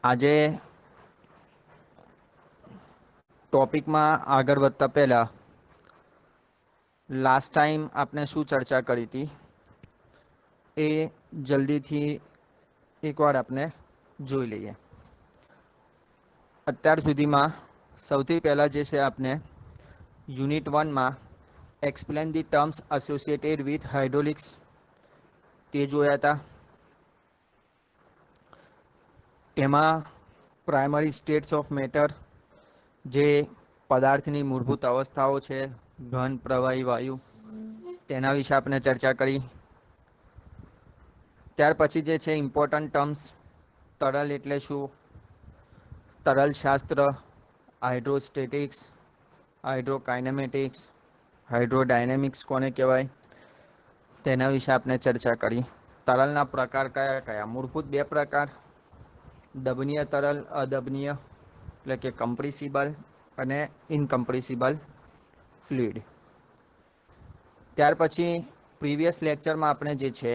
આજે ટોપિકમાં આગળ વધતા પહેલા લાસ્ટ ટાઈમ આપણે શું ચર્ચા કરી હતી એ જલ્દીથી એકવાર આપણે જોઈ લઈએ. અત્યાર સુધીમાં સૌથી પહેલાં જે છે આપણે યુનિટ 1માં explain the terms associated with hydraulics તે જોયા હતા. તેમાં પ્રાઇમરી સ્ટેટ્સ ઓફ મેટર, જે પદાર્થની મૂળભૂત અવસ્થાઓ છે, ઘન, પ્રવાહી, વાયુ, તેના વિશે આપણે ચર્ચા કરી. ત્યાર પછી જે છે ઇમ્પોર્ટન્ટ ટર્મ્સ, તરલ એટલે શું, તરલ શાસ્ત્ર, હાઇડ્રોસ્ટેટિક્સ, હાઇડ્રોકાઇનેમેટિક્સ, હાઇડ્રોડાયનેમિક્સ કોને કહેવાય, તેના વિશે આપણે ચર્ચા કરી. તરલના પ્રકાર કયા કયા? મૂળભૂત બે પ્રકાર, દબનીય તરલ, અદબનીય એટલે કે કમ્પ્રેસિબલ અને ઇનકમ્પ્રેસિબલ ફ્લુઇડ. ત્યાર પછી પ્રીવિયસ લેક્ચરમાં આપણે જે છે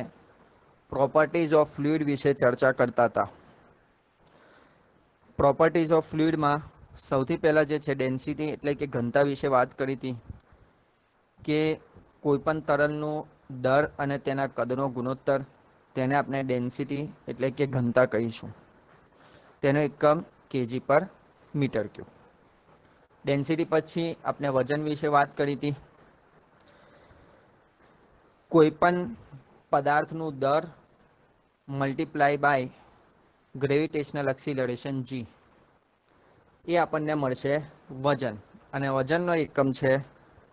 પ્રોપર્ટીઝ ઓફ ફ્લુઇડ વિશે ચર્ચા કરતા હતા. પ્રોપર્ટીઝ ઓફ ફ્લુઇડમાં સૌથી પહેલાં જે છે ડેન્સિટી એટલે કે ઘનતા વિશે વાત કરી હતી કે કોઈપણ તરલનું દર અને તેના કદનો ગુણોત્તર, તેને આપણે ડેન્સિટી એટલે કે ઘનતા કહીશું. તેનો એકમ કેજી પર મીટર ક્યુબ. ડેન્સિટી પછી આપણે વજન વિશે વાત કરી હતી. કોઈપણ પદાર્થનું દર મલ્ટીપ્લાય બાય ગ્રેવિટેશનલ એક્સિલરેશન જી, એ આપણને મળશે વજન, અને વજનનો એકમ છે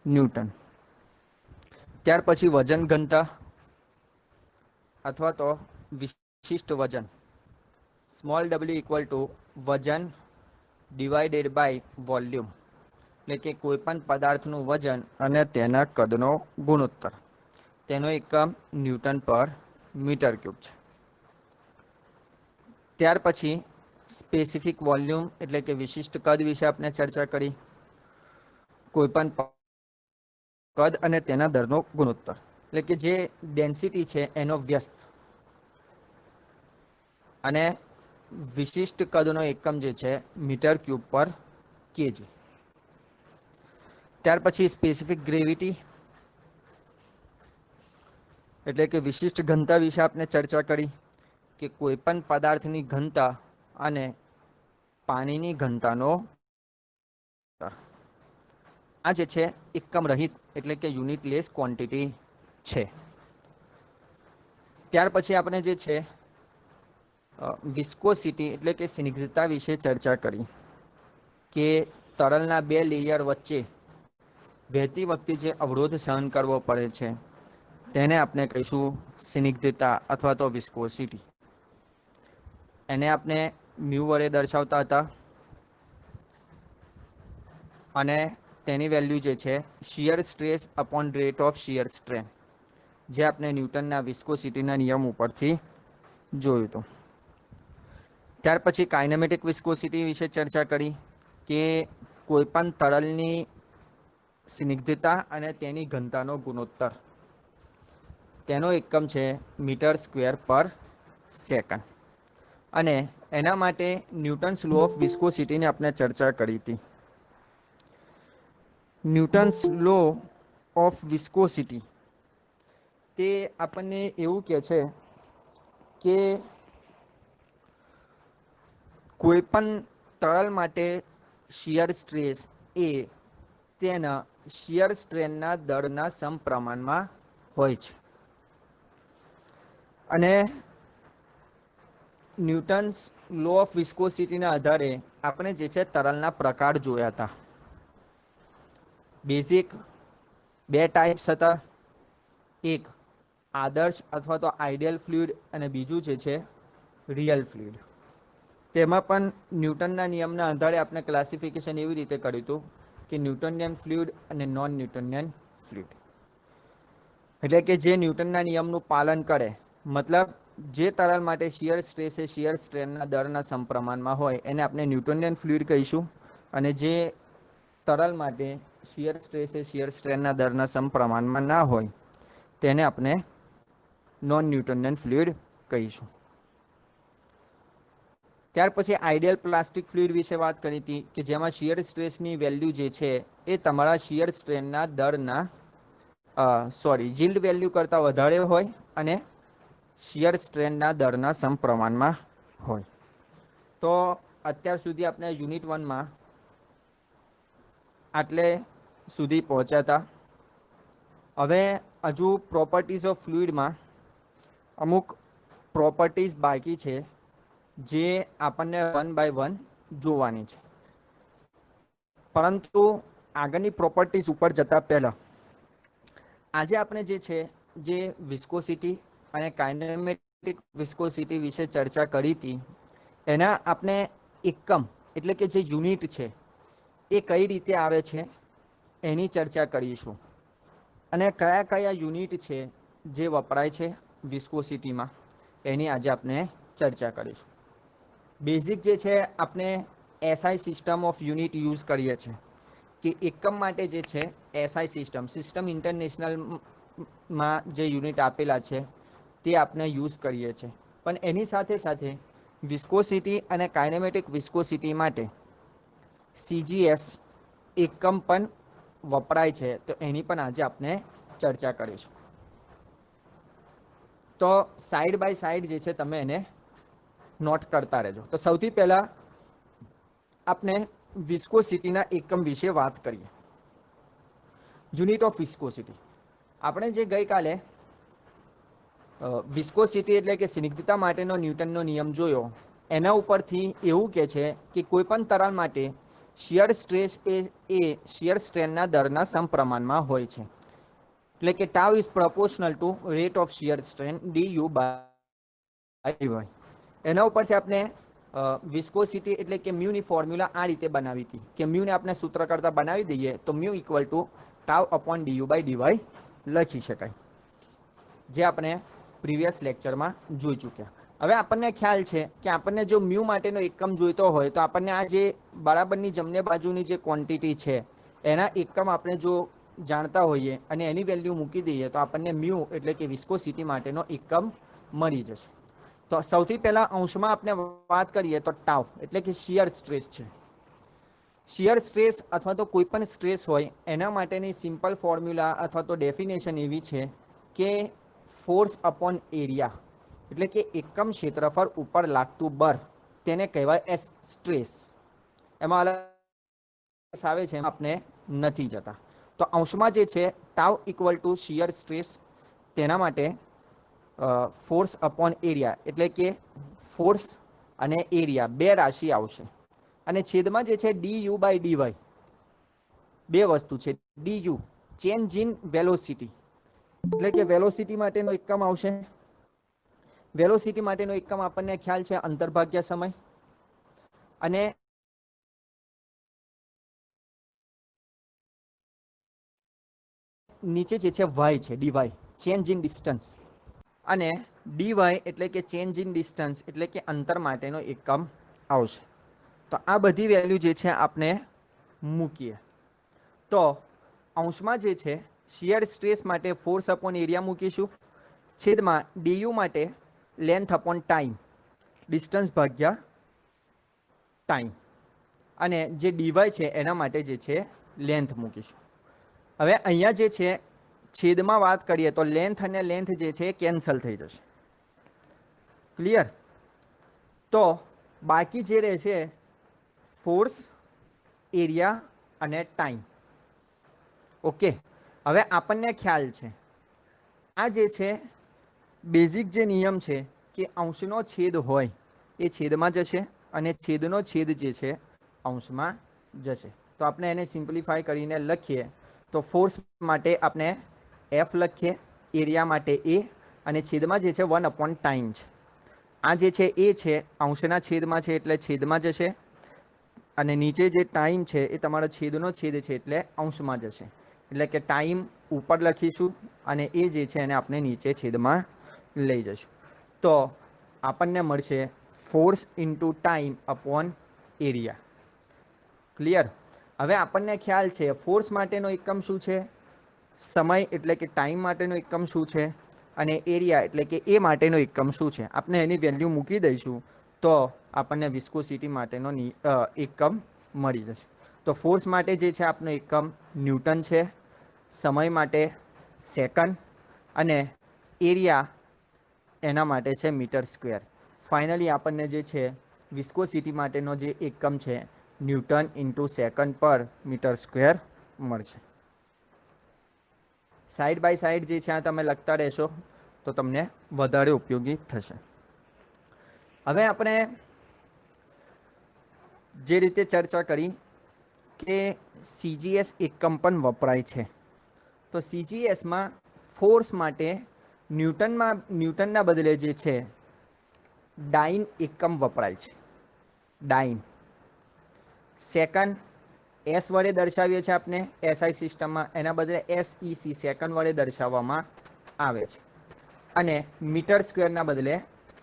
ન્યૂટન. ત્યાર પછી વજન ઘનતા અથવા તો વિશિષ્ટ વજન, સ્મોલ ડબલ્યુ ઇક્વલ ટુ વજન ડિવાઇડેડ બાય વોલ્યુમ, એટલે કે કોઈપણ પદાર્થનું વજન અને તેના કદનો ગુણોત્તર, તેનો એકમ ન્યૂટન પર મીટર ક્યુબ છે. ત્યાર પછી સ્પેસિફિક વોલ્યુમ એટલે કે વિશિષ્ટ કદ વિશે આપણે ચર્ચા કરી. કોઈપણ કદ અને તેના દરનો ગુણોત્તર, એટલે કે જે ડેન્સિટી છે એનો વ્યસ્ત, અને વિશિષ્ટ કદનો એકમ જે છે મીટર ક્યુબ પર કેજી. ત્યાર પછી સ્પેસિફિક ગ્રેવિટી એટલે કે વિશિષ્ટ ઘનતા વિશે આપણે ચર્ચા કરી કે કોઈપણ પદાર્થની ઘનતા અને પાણીની ઘનતાનો આ જે છે એકમ રહિત એટલે કે યુનિટલેસ ક્વોન્ટિટી છે. ત્યાર પછી આપણે જે છે વિસ્કોસિટી એટલે કે સ્નિગ્ધતા વિશે ચર્ચા કરી કે તરલના બે લેયર વચ્ચે વહેતી વખતે જે અવરોધ સહન કરવો પડે છે તેને આપણે કહીશું સ્નિગ્ધતા અથવા તો વિસ્કોસિટી. એને આપણે મ્યુ વડે દર્શાવતા હતા, અને તેની વેલ્યુ જે છે shear stress upon rate of shear strain, જે આપણે ન્યૂટનના વિસ્કોસિટીના નિયમ ઉપરથી જોયું હતું. ત્યાર પછી કાઇનેમેટિક વિસ્કોસિટી વિશે ચર્ચા કરી કે કોઈપણ તરલની સ્નિગ્ધતા અને તેની ઘનતાનો ગુણોત્તર, તેનો એકમ છે મીટર સ્ક્વેર પર સેકન્ડ. અને એના માટે ન્યૂટન્સ લો ઓફ વિસ્કોસિટીની આપણે ચર્ચા કરી હતી. ન્યૂટન્સ લો ઓફ વિસ્કોસિટી તે આપણને એવું કહે છે કે કોઈપણ તરલ માટે શિયર સ્ટ્રેસ એ તેના શિયર સ્ટ્રેનના દરના સમપ્રમાણમાં હોય છે. અને ન્યૂટન્સ લો ઓફ વિસ્કોસિટીના આધારે આપણે જે છે તરલના પ્રકાર જોયા હતા. બેઝિક બે ટાઈપ્સ હતા, એક આદર્શ અથવા તો આઈડિયલ ફ્લુઇડ અને બીજું જે છે રિયલ ફ્લુઇડ. તેમાં પણ ન્યૂટનના નિયમના આધારે આપણે ક્લાસિફિકેશન એવી રીતે કર્યું હતું કે ન્યૂટનિયન ફ્લુઇડ અને નોન ન્યૂટનિયન ફ્લુઇડ, એટલે કે જે ન્યૂટનના નિયમનું પાલન કરે, મતલબ જે તરલ માટે શિયર સ્ટ્રેસ એ શિયર સ્ટ્રેનના દરના સમપ્રમાણમાં હોય એને આપણે ન્યૂટનિયન ફ્લુઇડ કહીશું, અને જે તરલ માટે શિયર સ્ટ્રેસ એ શિયર સ્ટ્રેનના દરના સમપ્રમાણમાં ના હોય તેને આપણે નોન ન્યૂટનિયન ફ્લુઇડ કહીશું. ત્યાર પછી આઈડિયલ પ્લાસ્ટિક ફ્લુઇડ વિશે વાત કરી હતી કે જેમાં શિયર સ્ટ્રેસની વેલ્યુ જે છે એ તમારા શિયર સ્ટ્રેનના દરના yieldવેલ્યુ કરતાં વધારે હોય અને શિયર સ્ટ્રેનના દરના સમપ્રમાણમાં હોય. તો અત્યાર સુધી આપણે યુનિટ 1માં આટલે સુધી પહોંચ્યા હતા. હવે હજુ પ્રોપર્ટીઝ ઓફ ફ્લુઇડમાં અમુક પ્રોપર્ટીઝ બાકી છે જે આપણને 1 બાય 1 જોવાની છે. પરંતુ આગળની પ્રોપર્ટીઝ ઉપર જતા પહેલા આજે આપણે જે છે જે વિસ્કોસિટી અને કાઇનેમેટિક વિસ્કોસિટી વિશે ચર્ચા કરી હતી એના આપણે એકમ એટલે કે જે યુનિટ છે એ કઈ રીતે આવે છે એની ચર્ચા કરીશું. અને કયા કયા યુનિટ છે જે વપરાય છે વિસ્કોસિટીમાં એની આજે આપણે ચર્ચા કરીશું. બેઝિક જે છે આપણે SI system of unit use કરીએ છીએ કે એકમ માટે જે છે એસઆઈ સિસ્ટમ ઇન્ટરનેશનલમાં જે યુનિટ આપેલા છે તે આપણે યુઝ કરીએ છીએ. પણ એની સાથે સાથે વિસ્કોસિટી અને કાઇનેમેટિક વિસ્કોસિટી માટે CGS એકમ પણ વપરાય છે. તો એની પણ આજે આપણે ચર્ચા કરીશું. તો સાઈડ બાય સાઈડ જે છે તમે એને નોટ કરતા રહેજો. તો સૌથી પહેલા આપણે વિસ્કોસિટીના એકમ વિશે વાત કરીએ. Unit of viscosity. આપણે જે ગઈકાલે વિસ્કોસિટી એટલે કે સ્નિગ્ધતા માટેનો ન્યૂટનનો નિયમ જોયો એના ઉપરથી એવું કહે છે કે કોઈ પણ તરલ માટે શિયર સ્ટ્રેસ એ શિયર સ્ટ્રેનના દરના સમપ્રમાણમાં હોય છે. એટલે કે tau is proportional to rate of shear strain DU by dy. એના ઉપરથી આપણે વિસ્કોસિટી એટલે કે મ્યુની ફોર્મ્યુલા આ રીતે બનાવી હતી કે મ્યુને આપણે સૂત્ર કરતાં બનાવી દઈએ તો mu equal to tau upon DU by dy લખી શકાય, જે આપણે પ્રીવિયસ લેક્ચરમાં જોઈ ચૂક્યા. હવે આપણને ખ્યાલ છે કે આપણને જો મ્યુ માટેનો એકમ જોઈતો હોય તો આપણને આ જે બરાબરની જમણે બાજુની જે ક્વોન્ટિટી છે એના એકમ આપણે જો જાણતા હોઈએ અને એની વેલ્યુ મૂકી દઈએ તો આપણને મ્યુ એટલે કે વિસ્કોસિટી માટેનો એકમ મળી જશે. તો સૌથી પહેલા અંશમાં આપણે વાત કરીએ તો ટાઉ એટલે કે શિયર સ્ટ્રેસ છે. શિયર સ્ટ્રેસ અથવા તો કોઈ પણ સ્ટ્રેસ હોય એના માટેની સિમ્પલ ફોર્મ્યુલા અથવા તો ડેફિનેશન એવી છે કે ફોર્સ અપોન એરિયા એટલે કે એકમ ક્ષેત્રફળ ઉપર લાગતું બળ તેને કહેવાય સ્ટ્રેસ. એમાં અલગ આવે છે આપણે નથી જતા. તો અંશમાં જે છે tau equal to shear stress, તેના માટે ફોર્સ અપોન એરિયા એટલે કે ફોર્સ અને એરિયા બે રાશિ આવશે અને છેદમાં જે છે DU બાય dy બે વસ્તુ છે. DU ચેન્જ ઇન વેલોસિટી એટલે કે વેલોસિટી માટેનો એકમ આવશે. વેલોસિટી માટેનો એકમ આપણને ખ્યાલ છે અંતરભાગ્ય સમય, અને નીચે જે છે y છે dy ચેન્જ ઇન ડિસ્ટન્સ, અને dy એટલે કે ચેન્જ ઇન ડિસ્ટન્સ એટલે કે અંતર માટેનો એકમ આવશે. તો આ બધી વેલ્યુ જે છે આપણે મૂકીએ તો અંશમાં જે છે શિયર સ્ટ્રેસ માટે ફોર્સ અપોન એરિયા મૂકીશું, છેદમાં DU માટે લેન્થ અપોન ટાઈમ ડિસ્ટન્સ ભાગ્યા ટાઈમ, અને જે dy છે એના માટે જે છે લેન્થ મૂકીશું. હવે અહીંયા જે છે છેદમાં વાત કરીએ તો લેન્થ અને લેન્થ જે છે એ કેન્સલ થઈ જશે. ક્લિયર? તો બાકી જે રહે છે ફોર્સ, એરિયા અને ટાઈમ. ઓકે, હવે આપણને ખ્યાલ છે આ જે છે બેઝિક જે નિયમ છે કે અંશનો છેદ હોય એ છેદમાં જશે અને છેદનો છેદ જે છે અંશમાં જશે. તો આપણે એને સિમ્પ્લિફાય કરીને લખીએ તો ફોર્સ માટે આપણે F લખીએ, એરિયા માટે A, અને છેદમાં જે છે 1 અપોન ટાઈમ છે. આ જે છે એ છે અંશના છેદમાં છે એટલે છેદમાં જશે, અને નીચે જે ટાઈમ છે એ તમારો છેદનો છેદ છે એટલે અંશમાં જશે. એટલે કે ટાઈમ ઉપર લખીશું અને એ જે છે એને આપણે નીચે છેદમાં લઈ જશું. તો આપણને મળશે force into time upon area. Clear? હવે આપણને ખ્યાલ છે ફોર્સ માટેનો એકમ શું છે, સમય એટલે કે ટાઈમ માટેનો એકમ શું છે, અને એરિયા એટલે કે એ માટેનો એકમ શું છે. આપણે એની વેલ્યુ મૂકી દઈશું તો આપણને વિસ્કોસિટી માટેનો એકમ મળી જશે. તો ફોર્સ માટે જે છે આપનો એકમ ન્યૂટન છે, સમય માટે સેકન્ડ અને એરિયા એના માટે છે મીટર સ્ક્વેર. ફાઇનલી આપણને જે છે વિસ્કોસિટી માટેનો જે એકમ છે ન્યૂટન ઇન્ટુ સેકન્ડ પર મીટર સ્ક્વેર મળશે. સાઈડ બાય સાઈડ જે છે આ તમે લખતા રહેશો તો તમને વધારે ઉપયોગી થશે. હવે આપણે જે રીતે ચર્ચા કરી કે CGS એકમ પણ વપરાય છે, તો CGSમાં ફોર્સ માટે ન્યૂટનના બદલે જે છે ડાઇન એકમ વપરાય છે. ડાઇન સેકન્ડ એસ વડે દર્શાવીએ છીએ આપણે SI સિસ્ટમમાં, એના બદલે SEC સેકન્ડ વડે દર્શાવવામાં આવે છે, અને મીટર સ્ક્વેરના બદલે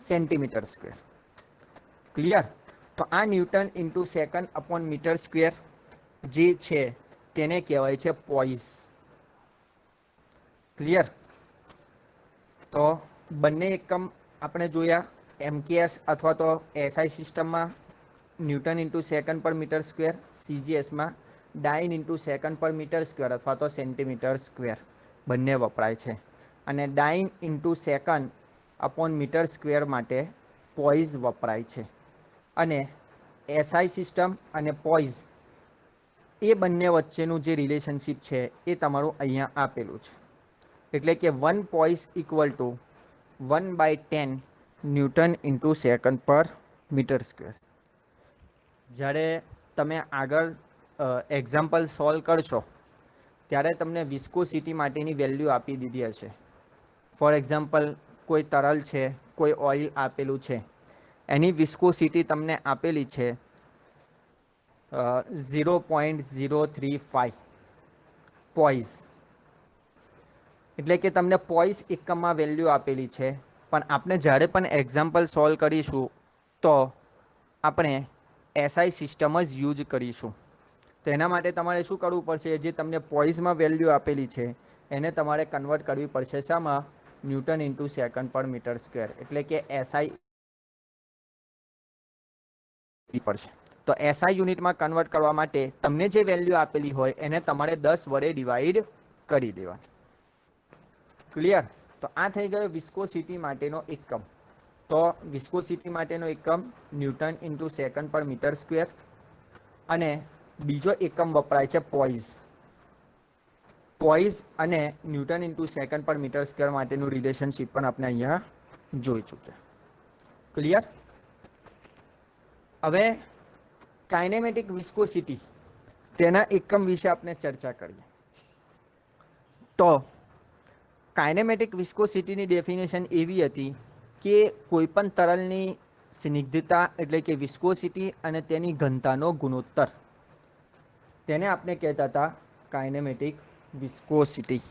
સેન્ટીમીટર સ્ક્વેર. ક્લિયર? તો આ newton into second upon metre square જે છે તેને કહેવાય છે પોઈઝ. ક્લિયર? તો બંને એકમ આપણે જોયા, MKS અથવા તો SI સિસ્ટમમાં ન્યૂટન ઇન્ટુ સેકન્ડ પર મીટર સ્ક્વેર, CGSમાં ડાઇન ઇન્ટુ સેકન્ડ પર મીટર સ્ક્વેર અથવા તો સેન્ટીમીટર સ્ક્વેર બંને વપરાય છે. અને dyne into second upon metre square માટે પોઈઝ વપરાય છે. અને SI સિસ્ટમ અને પોઈઝ એ બંને વચ્ચેનું જે રિલેશનશિપ છે એ તમારું અહીંયા આપેલું છે. એટલે કે 1 poise equal to 1/10 newton into second પર મીટર સ્ક્વેર. જ્યારે તમે આગળ એક્ઝામ્પલ સોલ્વ કરશો ત્યારે તમને વિસ્કોસિટી માટેની વેલ્યુ આપી દીધી હશે. ફોર એક્ઝામ્પલ કોઈ તરલ છે, કોઈ ઓઇલ આપેલું છે, એની વિસ્કોસિટી તમને આપેલી છે 0.035 પોઈઝ. એટલે કે તમને પોઈઝ એકમમાં વેલ્યુ આપેલી છે, પણ આપણે જ્યારે પણ એક્ઝામ્પલ સોલ્વ કરીશું તો આપણે SI સિસ્ટમ જ યુઝ કરીશું. તો એના માટે તમારે શું કરવું પડશે? જે તમને પોઈઝમાં વેલ્યુ આપેલી છે એને તમારે કન્વર્ટ કરવી પડશે શામાં? ન્યૂટન ઇન્ટુ સેકન્ડ પર મીટર સ્ક્વેર. એટલે કે SI પડશે. તો SI યુનિટમાં કન્વર્ટ કરવા માટે તમને જે વેલ્યુ આપેલી હોય એને તમારે 10 વડે ડિવાઈડ કરી દેવાની. ક્લિયર? તો આ થઈ ગયો વિસ્કોસિટી માટેનો એકમ. તો વિસ્કોસિટી માટેનો એકમ ન્યૂટન ઇન્ટુ સેકન્ડ પર મીટર સ્ક્વેર, અને બીજો એકમ વપરાય છે પોઈઝ. પોઈઝ અને ન્યૂટન ઇન્ટુ સેકન્ડ પર મીટર સ્ક્વેર માટેનું રિલેશનશિપ પણ આપણે અહીંયા જોઈ ચૂક્યા. ક્લિયર? હવે કાઇનેમેટિક વિસ્કોસિટી તેના એકમ વિશે આપણે ચર્ચા કરીએ. તો કાઇનેમેટિક વિસ્કોસિટીની ડેફિનેશન એવી હતી કે કોઈપણ તરલની સ્નિગ્ધતા એટલે કે વિસ્કોસિટી અને તેની ઘનતાનો ગુણોત્તર, તેને આપણે કહેતા હતા કાઇનેમેટિક વિસ્કોસિટી.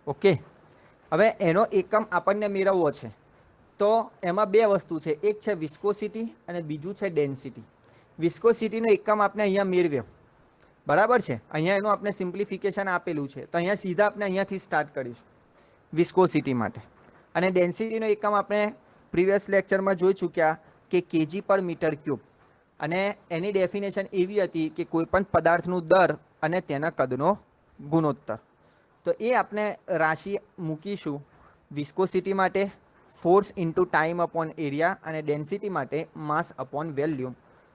ઓકે, હવે એનો એકમ આપણને મેળવવો છે તો એમાં બે વસ્તુ છે, એક છે વિસ્કોસિટી અને બીજું છે ડેન્સિટી. વિસ્કોસિટીનો એકમ આપણે અહીંયા મેળવ્યો, બરાબર છે? અહીંયા એનું આપણે સિમ્પ્લિફિકેશન આપેલું છે, તો અહીંયા સીધા આપણે અહીંયાથી સ્ટાર્ટ કરીશું વિસ્કોસિટી માટે. અને ડેન્સિટીનો એકમ આપણે પ્રીવિયસ લેક્ચરમાં જોઈ ચૂક્યા કે kg પર મીટર ક્યુબ, અને એની ડેફિનેશન એવી હતી કે કોઈપણ પદાર્થનું દર અને તેના કદનો ગુણોત્તર. તો એ આપણે રાશિ મૂકીશું વિસ્કોસિટી માટે force into time upon area, અને ડેન્સિટી માટે માસ અપોન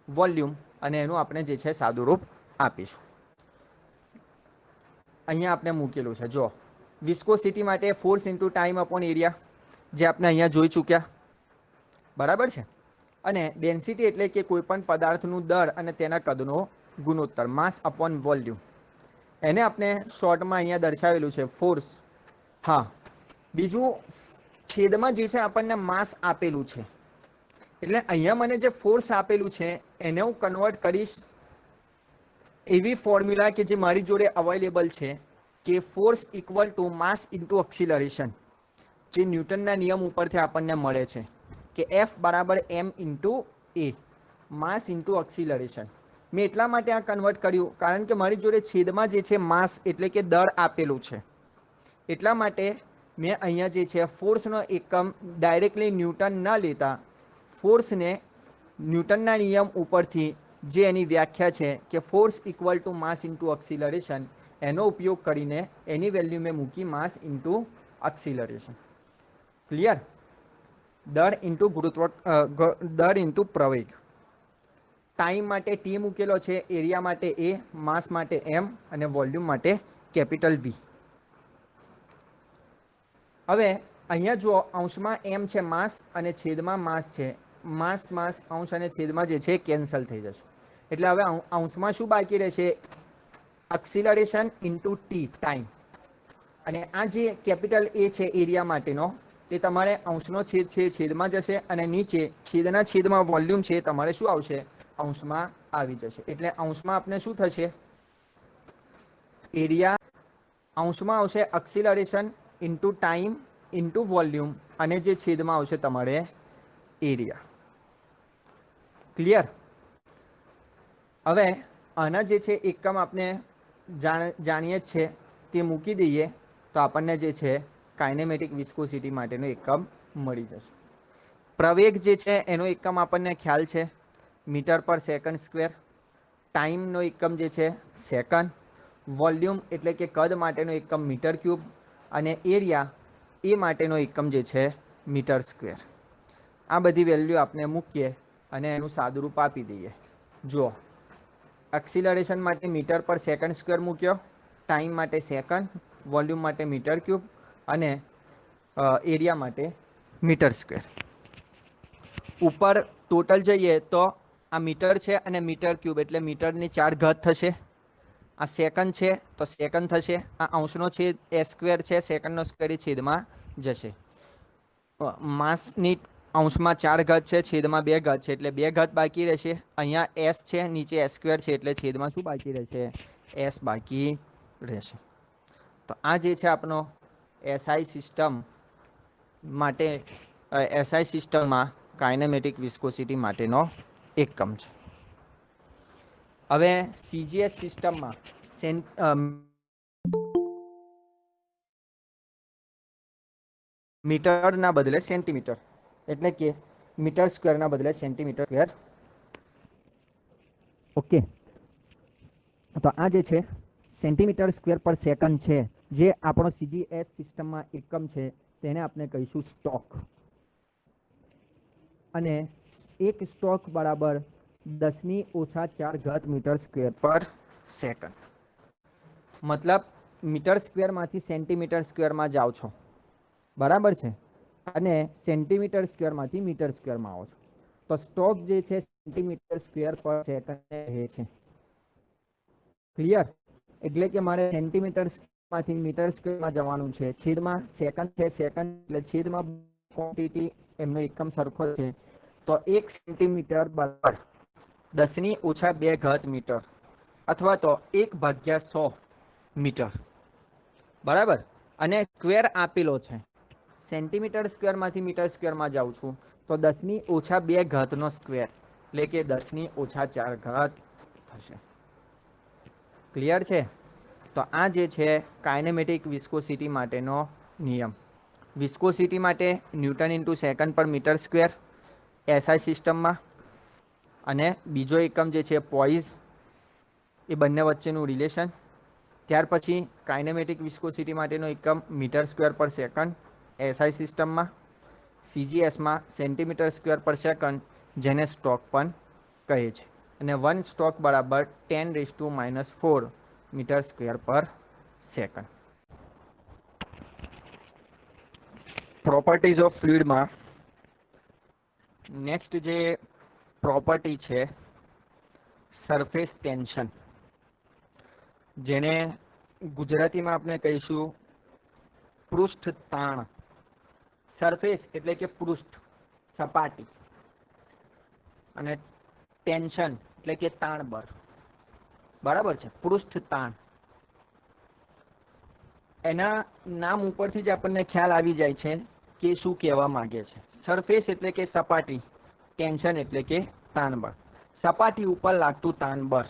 વોલ્યુમ, અને એનું આપણે જે છે સાદું રૂપ આપીશું. અહીંયા આપણે મૂકેલું છે. જો વિસ્કોસિટી માટે force into time upon area જે આપણે અહીંયા જોઈ ચૂક્યા, બરાબર છે? અને ડેન્સિટી એટલે કે કોઈપણ પદાર્થનું દર અને તેના કદનો ગુણોત્તર, માસ અપોન વોલ્યુમ. એને આપણે શોર્ટમાં અહીંયા દર્શાવેલું છે ફોર્સ. હા, બીજું છેદમાં જે છે આપણને માસ આપેલું છે, એટલે અહીંયા મને જે ફોર્સ આપેલું છે એને હું કન્વર્ટ કરીશ એવી ફોર્મ્યુલા કે જે મારી જોડે અવેલેબલ છે કે force equal to mass into acceleration, જે ન્યૂટનના નિયમ ઉપરથી આપણને મળે છે કે F બરાબર m into a, mass into acceleration. મેં એટલા માટે આ કન્વર્ટ કર્યું કારણ કે મારી જોડે છેદમાં જે છે માસ એટલે કે દળ આપેલું છે, એટલા માટે મેં અહીંયા જે છે ફોર્સનો એકમ ડાયરેક્ટલી ન્યૂટન ના લેતા ફોર્સને ન્યૂટનના નિયમ ઉપરથી જે એની વ્યાખ્યા છે કે force equal to mass into acceleration, એનો ઉપયોગ કરીને એની વેલ્યુ મેં મૂકી માસ ઇન્ટુ એક્સિલરેશન. ક્લિયર? દર ઇન્ટુ પ્રવેગ. ટાઈમ માટે ટી મૂકેલો છે, એરિયા માટે એ, માસ માટે એમ અને વોલ્યુમ માટે કેપિટલ વી. હવે અહીંયા જુઓ, અંશમાં એમ છે માસ અને છેદમાં માસ છે. માસ માસ અંશ અને છેદમાં જે છે કેન્સલ થઈ જશે. એટલે હવે અંશમાં શું બાકી રહેશે? Acceleration into T, time. અને આ જે કેપિટલ એ છે એરિયા માટેનો, તે તમારે અંશનો છેદ છે છેદમાં જશે, અને નીચે છેદના છેદમાં વોલ્યુમ છે તમારે શું આવશે? અંશમાં આવી જશે. એટલે અંશમાં આપણે શું થશે? એરિયા અંશમાં આવશે acceleration into time into volume, અને જે છેદમાં આવશે તમારે એરિયા. ક્લિયર? હવે આના જે છે એકમ આપણે જાણીએ જ છે, તે મૂકી દઈએ તો આપણને જે છે કાઇનેમેટિક વિસ્કોસિટી માટેનો એકમ મળી જશે. પ્રવેગ જે છે એનો એકમ આપણને ખ્યાલ છે, મીટર પર સેકન્ડ સ્ક્વેર. ટાઈમનો એકમ જે છે સેકન્ડ. વોલ્યુમ એટલે કે કદ માટેનો એકમ મીટર ક્યુબ, અને એરિયા એ માટેનો એકમ જે છે મીટર સ્ક્વેર. આ બધી વેલ્યુ આપણે મૂકીએ અને એનું સાદુરૂપ આપી દઈએ. જુઓ, એક્સિલરેશન માટે મીટર પર સેકન્ડ સ્ક્વેર મૂક્યો, ટાઈમ માટે સેકન્ડ, વોલ્યુમ માટે મીટર ક્યુબ, અને એરિયા માટે મીટર સ્ક્વેર. ઉપર ટોટલ જઈએ તો આ મીટર છે અને મીટર ક્યુબ એટલે મીટરની 4 ઘાત થશે. આ સેકન્ડ છે તો સેકન્ડ થશે. આ અંશનો છેદ એ સ્ક્વેર છે, સેકન્ડનો સ્ક્વેર એ છેદમાં જશે. માસની અંશમાં 4 ઘાત છે, છેદમાં 2 ઘાત છે એટલે 2 ઘાત બાકી રહેશે. અહીંયા એસ છે, નીચે એસ સ્ક્વેર છે એટલે છેદમાં શું બાકી રહેશે? એસ બાકી રહેશે. તો આ જે છે આપણો એસઆઈ સિસ્ટમ માટે, એસઆઈ સિસ્ટમમાં કાઇનેમેટિક વિસ્કોસિટી માટેનો એકમ છે. હવે સીજીએસ સિસ્ટમમાં મીટરના બદલે સેન્ટીમીટર, એટલે કે મીટર સ્ક્વેરના બદલે સેન્ટીમીટર સ્ક્વેર. ઓકે, તો આ જે છે સેન્ટીમીટર સ્ક્વેર પર સેકન્ડ છે, જે આપણો સીજીએસ સિસ્ટમમાં એકમ છે, તેને આપણે કહીશું સ્ટોક. અને એક સ્ટોક બરાબર 10⁻⁴ મીટર સ્ક્વેર પર સેકન્ડ. મતલબ મીટર સ્ક્વેરમાંથી સેન્ટીમીટર સ્ક્વેરમાં જાઓ છો, બરાબર છે, અને સેન્ટીમીટર સ્ક્વેરમાંથી મીટર સ્ક્વેરમાં આવો છો, તો સ્ટોક જે છે સેન્ટીમીટર સ્ક્વેર પર સેકન્ડ રહે છે. ક્લિયર? એટલે કે મારે સેન્ટીમીટર માંથી મીટર સ્ક્વેરમાં જવાનું છે, છેદમાં સેકન્ડ છે, સેકન્ડ એટલે છેદમાં ક્વોન્ટિટી એમનો એકમ સરખો છે, તો 1 સેન્ટીમીટર બરાબર 10⁻² મીટર, અથવા તો 1/100 મીટર. બરાબર? અને સ્ક્વેર આપેલો છે, સેન્ટીમીટર સ્ક્વેરમાંથી મીટર સ્ક્વેરમાં જાઉં છું તો 10⁻² નો સ્ક્વેર એટલે કે 10⁻⁴ થશે. ક્લિયર છે? તો આ જે છે કાઇનેમેટિક વિસ્કોસિટી માટેનો નિયમ. વિસ્કોસિટી માટે ન્યૂટન ઇન્ટુ સેકન્ડ પર મીટર સ્ક્વેર એસઆઈ સિસ્ટમમાં, અને બીજો એકમ જે છે પોઈઝ, એ બંને વચ્ચેનું રિલેશન. ત્યાર પછી કાઇનેમેટિક વિસ્કોસિટી માટેનો એકમ મીટર સ્ક્વેર પર સેકન્ડ એસઆઈ સિસ્ટમમાં, સીજીએસમાં સેન્ટીમીટર સ્ક્વેર પર સેકન્ડ, જેને સ્ટોક પણ કહે છે. અને 1 સ્ટોક બરાબર 10⁻⁴ મીટર સ્ક્વેર પર સેકન્ડ. પ્રોપર્ટીઝ ઓફ ફ્લુઇડમાં નેક્સ્ટ જે પ્રોપર્ટી છે સરફેસ ટેન્શન, જેને ગુજરાતીમાં આપણે કહીશું પૃષ્ઠ તાણ. સરફેસ એટલે કે પૃષ્ઠ, સપાટી, અને ટેન્શન એટલે કે તાણ બળ. બરાબર છે? પૃષ્ઠ તાણ. એના નામ ઉપરથી જ આપણને ખ્યાલ આવી જાય છે કે શું કહેવા માંગે છે. સરફેસ એટલે કે સપાટી, ટેન્શન એટલે કે તાણ બળ. સપાટી ઉપર લાગતું તાણ બળ.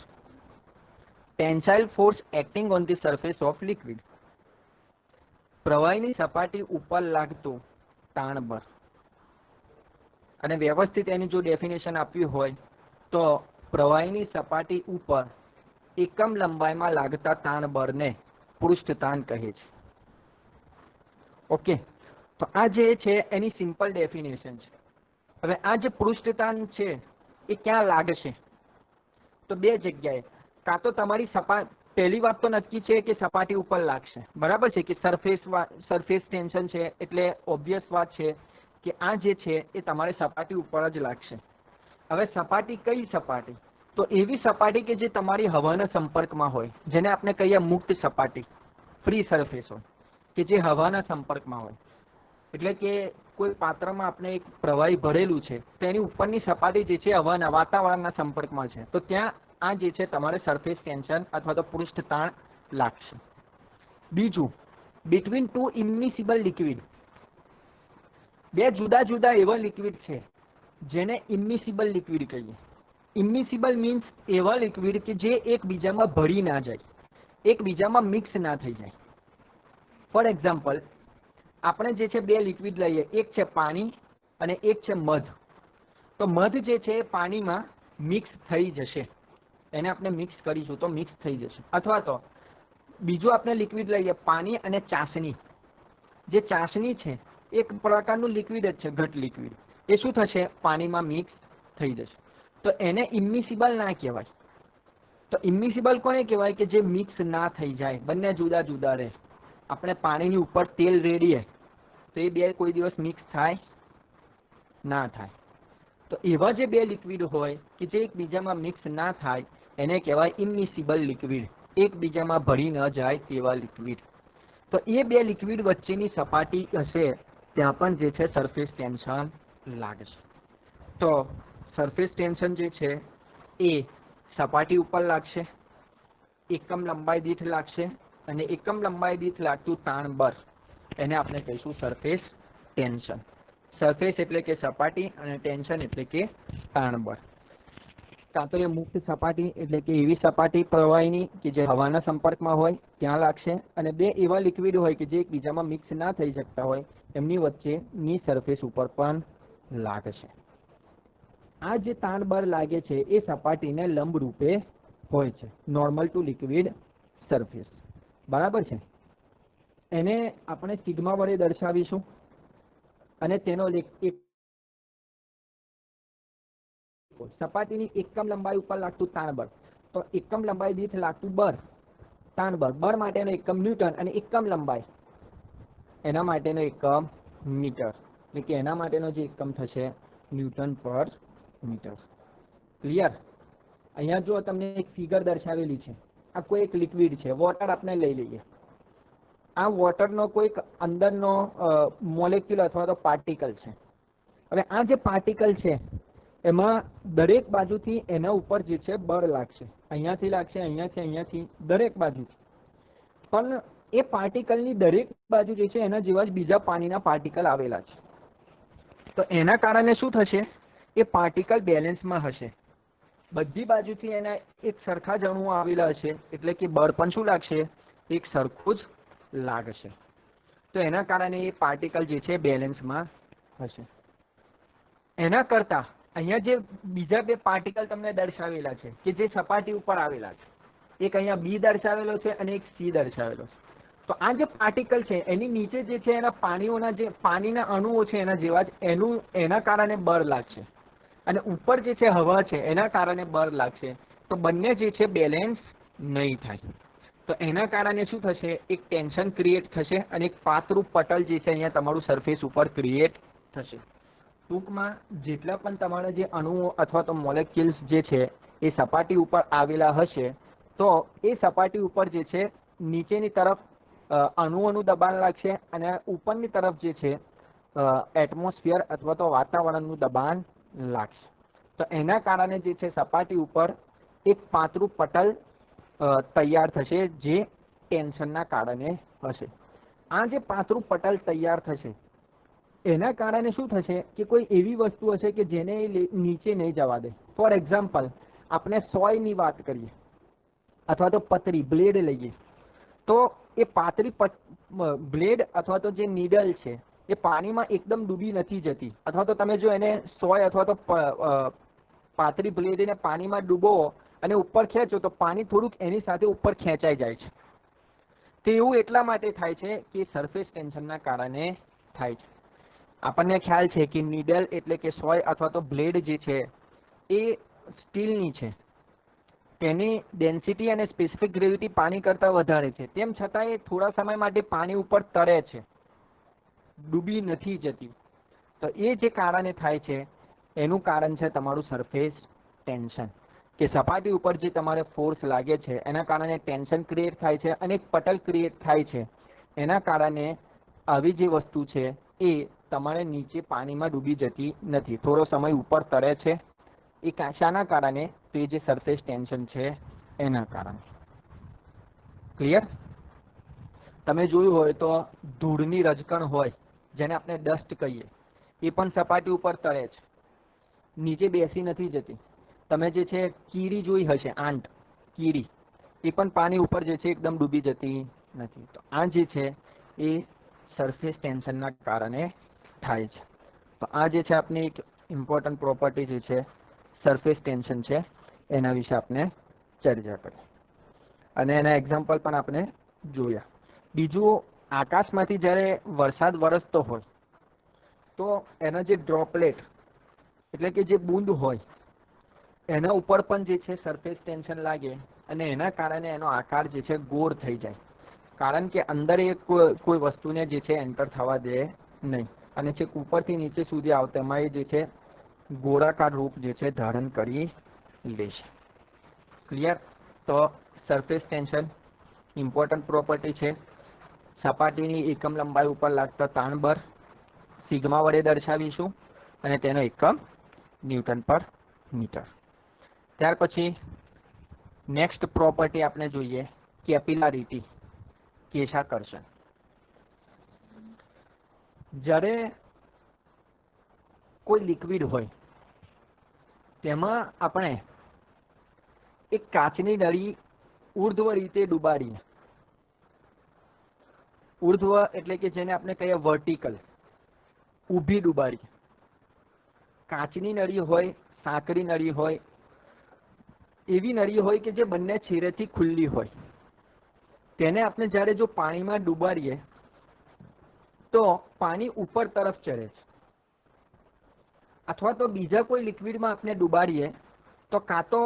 Tensile force acting on the surface of liquid. પ્રવાહીની સપાટી ઉપર લાગતું તાણ બળ. અને વ્યવસ્થિત એની જો ડેફિનેશન આપવી હોય તો પ્રવાહીની સપાટી ઉપર એકમ લંબાઈમાં લાગતા તાણ બળને પૃષ્ઠ તાણ કહે છે. ઓકે, તો આ જે છે એની સિમ્પલ ડેફિનેશન છે. હવે આ જે પૃષ્ઠ તાણ છે એ ક્યાં લાગશે? તો બે જગ્યાએ. કાં તો તમારી પહેલી વાત તો નક્કી છે કે સપાટી ઉપર લાગશે, બરાબર છે, કે સરફેસ ટેન્શન છે એટલે ઓબ્વિયસ વાત છે કે આ જે છે એ તમારે સપાટી ઉપર જ લાગશે. હવે સપાટી કઈ સપાટી? તો એવી સપાટી કે જે તમારી હવાના સંપર્કમાં હોય, જેને આપણે કહીએ મુક્ત સપાટી, ફ્રી સરફેસ હોય, કે જે હવાના સંપર્કમાં હોય. એટલે કે કોઈ પાત્રમાં આપણે એક પ્રવાહી ભરેલું છે તો એની ઉપરની સપાટી જે છે હવાના વાતાવરણના સંપર્કમાં છે, તો ત્યાં આ જે છે તમારે સરફેસ ટેન્શન અથવા તો પૃષ્ઠ તાણ લાગશે. બીજું, બિટવીન ટુ ઇમિસિબલ લિક્વિડ. બે જુદા જુદા એવા લિક્વિડ છે જેને ઇમિસિબલ લિક્વિડ કહીએ. ઇમિસિબલ મીન્સ એવા લિક્વિડ કે જે એકબીજામાં ભળી ના જાય, એકબીજામાં મિક્સ ના થઈ જાય. ફોર એક્ઝામ્પલ, આપણે જે છે બે લિક્વિડ લઈએ, એક છે પાણી અને એક છે મધ. તો મધ જે છે એ પાણીમાં મિક્સ થઈ જશે, એને આપણે મિક્સ કરીશું તો મિક્સ થઈ જશે. અથવા તો બીજું આપણે લિક્વિડ લઈએ, પાણી અને ચાસણી. જે ચાસણી છે એક પ્રકારનું લિક્વિડ જ છે, ઘટ લિક્વિડ. એ શું થશે? પાણીમાં મિક્સ થઈ જશે. તો એને ઇમિસિબલ ના કહેવાય. તો ઇમિસિબલ કોને કહેવાય? કે જે મિક્સ ના થઈ જાય, બંને જુદા જુદા રહે. આપણે પાણીની ઉપર તેલ રેડીએ તો એ બે કોઈ દિવસ મિક્સ થાય ના થાય. તો એવા જે બે લિક્વિડ હોય કે જે એકબીજામાં મિક્સ ના થાય એને કહેવાય ઇમિસિબલ લિક્વિડ, એકબીજામાં ભળી ન જાય તેવા લિક્વિડ. તો એ બે લિક્વિડ વચ્ચેની સપાટી હશે ત્યાં પણ જે છે સરફેસ ટેન્શન લાગશે. તો સરફેસ ટેન્શન જે છે એ સપાટી ઉપર લાગશે, એકમ લંબાઈ દીઠ લાગશે, અને એકમ લંબાઈ દીઠ લાગતું તાણ બળ એને આપણે કહીશું સરફેસ ટેન્શન. સરફેસ એટલે કે સપાટી અને ટેન્શન એટલે કે તાણ બળ. કાં તો એ મુક્ત સપાટી એટલે કે એવી સપાટી પ્રવાહીની કે જે હવાના સંપર્કમાં હોય ત્યાં લાગશે, અને બે એવા લિક્વિડ હોય કે જે એકબીજામાં મિક્સ ના થઈ શકતા હોય એમની વચ્ચેની સરફેસ ઉપર પણ લાગશે. આ જે તાણ બળ લાગે છે એ સપાટીને લંબ રૂપે હોય છે, નોર્મલ ટુ લિક્વિડ સરફેસ, બરાબર છે. એને આપણે સિગ્મા વડે દર્શાવીશું અને તેનો એક સપાટીની એકમ લંબાઈ ઉપર લાગતું તાણ બળ, તો એકમ લંબાઈ દીઠ લાગતું બળ તાણ બળ, બળ માટેનો એકમ ન્યૂટન અને એકમ લંબાઈ એના માટેનો એકમ મીટર, એટલે કે એના માટેનો જે એકમ થશે ન્યૂટન પર મીટર. ક્લિયર? અહીંયા જો તમને એક ફિગર દર્શાવેલી છે, આ કોઈ એક લિક્વિડ છે, વોટર આપણે લઈ લઈએ. આ વોટરનો કોઈક અંદરનો મોલેક્યુલ અથવા તો પાર્ટિકલ છે. હવે આ જે પાર્ટિકલ છે એમાં દરેક બાજુથી એના ઉપર જે છે બળ લાગશે, અહીંયાથી લાગશે, અહીંયાથી, અહીંયાથી, દરેક બાજુથી. પણ એ પાર્ટિકલની દરેક બાજુ જે છે એના જેવા જ બીજા પાણીના પાર્ટિકલ આવેલા છે. તો એના કારણે શું થશે? એ પાર્ટિકલ બેલેન્સમાં હશે, બધી બાજુથી એના એક સરખા જ અણુઓ આવેલા હશે, એટલે કે બળ પણ શું લાગશે? એક સરખું જ લાગશે. તો એના કારણે એ પાર્ટિકલ જે છે બેલેન્સમાં હશે. એના કરતા અહીંયા જે બીજા બે પાર્ટિકલ તમને દર્શાવેલા છે કે જે સપાટી ઉપર આવેલા છે, એક અહીંયા બી દર્શાવેલો છે અને એક સી દર્શાવેલો છે. તો આ જે પાર્ટિકલ છે એની નીચે જે છે એના પાણીઓના જે પાણીના અણુઓ છે એના જેવા જ એના કારણે બળ લાગશે, અને ઉપર જે છે હવા છે એના કારણે બળ લાગશે. તો બંને જે છે બેલેન્સ નહીં થાય. તો એના કારણે શું થશે? એક ટેન્શન ક્રિએટ થશે અને એક પાતળું પટલ જે છે અહીંયા તમારું સરફેસ ઉપર ક્રિએટ થશે. ટૂંકમાં જેટલા પણ તમારા જે અણુઓ અથવા તો મોલેક્યુલ્સ જે છે એ સપાટી ઉપર આવેલા હશે, તો એ સપાટી ઉપર જે છે નીચેની તરફ અણુઓનું દબાણ લાગશે અને ઉપરની તરફ જે છે એટમોસ્ફિયર અથવા તો વાતાવરણનું દબાણ લાગશે. તો એના કારણે જે છે સપાટી ઉપર એક પાતળું પટલ તૈયાર થશે જે ટેન્શનના કારણે હશે. આ જે પાતળું પટલ તૈયાર થશે એના કારણે શું થશે કે કોઈ એવી વસ્તુ હશે કે જેને નીચે નહીં જવા દે. ફોર એક્ઝામ્પલ, આપણે સોયની વાત કરીએ અથવા તો પતરી બ્લેડ લઈએ, તો એ પાતળી બ્લેડ અથવા તો જે નીડલ છે એ પાણીમાં એકદમ ડૂબી નથી જતી, અથવા તો તમે જો એને સોય અથવા તો પાતળી બ્લેડને પાણીમાં ડૂબો અને ઉપર ખેંચો તો પાણી થોડુંક એની સાથે ઉપર ખેંચાઈ જાય છે. તે એવું એટલા માટે થાય છે કે સરફેસ ટેન્શનના કારણે થાય છે. આપણને ખ્યાલ છે કે નીડલ એટલે કે સોય અથવા તો બ્લેડ જે છે એ સ્ટીલની છે, તેની ડેન્સિટી અને સ્પેસિફિક ગ્રેવિટી પાણી કરતાં વધારે છે, તેમ છતાં એ થોડા સમય માટે પાણી ઉપર તરે છે, ડૂબી નથી જતી. તો એ જે કારણે થાય છે એનું કારણ છે તમારું સરફેસ ટેન્શન, કે સપાટી ઉપર જે તમારે ફોર્સ લાગે છે એના કારણે ટેન્શન ક્રિએટ થાય છે અને એક પટલ ક્રિએટ થાય છે. એના કારણે આવી જે વસ્તુ છે એ તમારે નીચે પાણીમાં ડૂબી જતી નથી, થોડો સમય ઉપર તરે છે. એ શાના કારણે? તો એ જે સરફેસ ટેન્શન છે એના કારણે. ક્લિયર? તમે જોયું હોય તો ધૂળની રજકણ હોય, જેને આપણે ડસ્ટ કહીએ, એ પણ સપાટી ઉપર તરે છે, નીચે બેસી નથી જતી. તમે જે છે કીડી જોઈ હશે, આંટ કીડી, એ પણ પાણી ઉપર જે છે એકદમ ડૂબી જતી નથી. તો આ જે છે એ સરફેસ ટેન્શનના કારણે થાય છે. તો આ જે છે આપની એક ઇમ્પોર્ટન્ટ પ્રોપર્ટી જે છે સરફેસ ટેન્શન છે, એના વિશે આપણે ચર્ચા કરી અને એના એક્ઝામ્પલ પણ આપણે જોયા. બીજું, આકાશમાંથી જ્યારે વરસાદ વરસતો હોય તો એના જે ડ્રોપલેટ એટલે કે જે બૂંદ હોય એના ઉપર પણ જે છે સરફેસ ટેન્શન લાગે અને એના કારણે એનો આકાર જે છે ગોળ થઈ જાય, કારણ કે અંદર એ કોઈ વસ્તુને જે છે એન્ટર થવા દે નહીં અને છેક ઉપરથી નીચે સુધી આવતા એમાં એ જે છે ગોળાકાર રૂપ જે છે ધારણ કરી લેશે. ક્લિયર? તો સરફેસ ટેન્શન ઇમ્પોર્ટન્ટ પ્રોપર્ટી છે. સપાટીની એકમ લંબાઈ ઉપર લાગતા તાણ બળ સિગ્મા વડે દર્શાવીશું અને તેનો એકમ ન્યૂટન પર મીટર. ત્યાર પછી નેક્સ્ટ પ્રોપર્ટી આપણે જોઈએ કેપિલારિટી, કેશાકર્ષણ. જ્યારે કોઈ લિક્વિડ હોય તેમાં આપણે એક કાચની નળી ઉર્ધ્વ રીતે ડુબાડીને, ઉર્ધ્વ એટલે કે જેને આપણે કહીએ વર્ટિકલ, ઊભી ડુબાડી, કાચની નળી હોય, સાંકડી નળી હોય, એવી નળી હોય કે જે બંને છેડેથી ખુલ્લી હોય, તેને આપણે જ્યારે જો પાણીમાં ડુબાડીએ તો પાણી ઉપર તરફ ચડે છે, અથવા તો બીજા કોઈ લિક્વિડમાં આપણે ડુબાડીએ તો કાં તો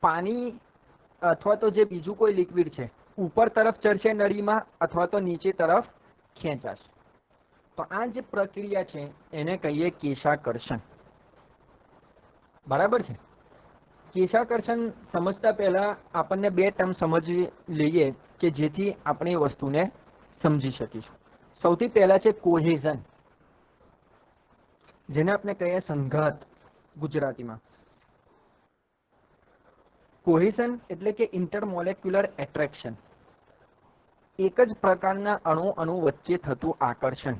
પાણી અથવા તો જે બીજું કોઈ લિક્વિડ છે ઉપર તરફ ચડશે નળીમાં અથવા તો નીચે તરફ ખેંચાશે. તો આ જે પ્રક્રિયા છે એને કહીએ કેશાકર્ષણ. બરાબર છે? કેશાકર્ષણ સમજતા પહેલા આપણને બે ટર્મ સમજી લઈએ કે જેથી આપણે એ વસ્તુને સમજી શકીશું. સૌથી પહેલા છે કોહેઝન, જેને આપણે કહીએ સંઘાત ગુજરાતીમાં. કોહેઝન એટલે કે ઇન્ટરમોલેક્યુલર એટ્રેક્શન, એક જ પ્રકારના અણુ વચ્ચે થતું આકર્ષણ.